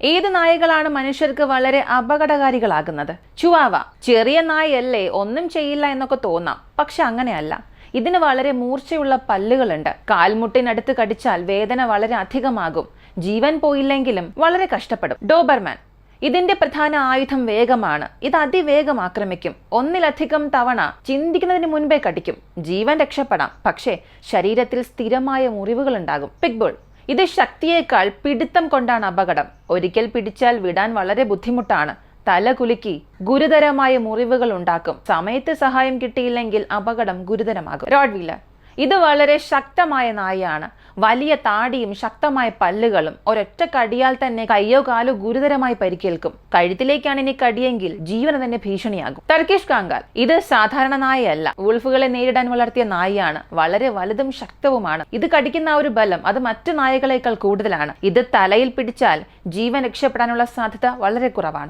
ഏത് നായകളാണ് മനുഷ്യർക്ക് വളരെ അപകടകാരികളാകുന്നത്? ചുവാവ. ചെറിയ നായയല്ലേ, ഒന്നും ചെയ്യില്ല എന്നൊക്കെ തോന്നാം, പക്ഷെ അങ്ങനെയല്ല. ഇതിന് വളരെ മൂർച്ചയുള്ള പല്ലുകളുണ്ട്. കാൽമുട്ടിനടുത്ത് കടിച്ചാൽ വേദന വളരെ അധികമാകും. ജീവൻ പോയില്ലെങ്കിലും വളരെ കഷ്ടപ്പെടും. ഡോബർമാൻ. ഇതിന്റെ പ്രധാന ആയുധം വേഗമാണ്. ഇത് അതിവേഗം ആക്രമിക്കും. ഒന്നിലധികം തവണ ചിന്തിക്കുന്നതിന് മുൻപേ കടിക്കും. ജീവൻ രക്ഷപ്പെടാം, പക്ഷേ ശരീരത്തിൽ സ്ഥിരമായ മുറിവുകൾ ഉണ്ടാകും. പിഗ്ബുൾ. ഇത് ശക്തിയേക്കാൾ പിടുത്തം കൊണ്ടാണ് അപകടം. ഒരിക്കൽ പിടിച്ചാൽ വിടാൻ വളരെ ബുദ്ധിമുട്ടാണ്. തല കുലുക്കി ഗുരുതരമായ മുറിവുകൾ ഉണ്ടാക്കും. സമയത്ത് സഹായം കിട്ടിയില്ലെങ്കിൽ അപകടം ഗുരുതരമാകും. റോഡ്വീലർ. ഇത് വളരെ ശക്തമായ നായയാണ്. വലിയ താടിയും ശക്തമായ പല്ലുകളും. ഒരൊറ്റ കടിയാൽ തന്നെ കയ്യോ കാലോ ഗുരുതരമായി പരിക്കേൽക്കും. കഴുത്തിലേക്കാണ് ഇനി കടിയെങ്കിൽ ജീവന് തന്നെ ഭീഷണിയാകും. ടർക്കിഷ് കാങ്കാൽ. ഇത് സാധാരണ നായയല്ല. വൂൾഫുകളെ നേരിടാൻ വളർത്തിയ നായയാണ്. വളരെ വലുതും ശക്തവുമാണ്. ഇത് കടിക്കുന്ന ആ ഒരു ബലം അത് മറ്റു നായകളേക്കാൾ കൂടുതലാണ്. ഇത് തലയിൽ പിടിച്ചാൽ ജീവൻ രക്ഷപ്പെടാനുള്ള സാധ്യത വളരെ കുറവാണ്.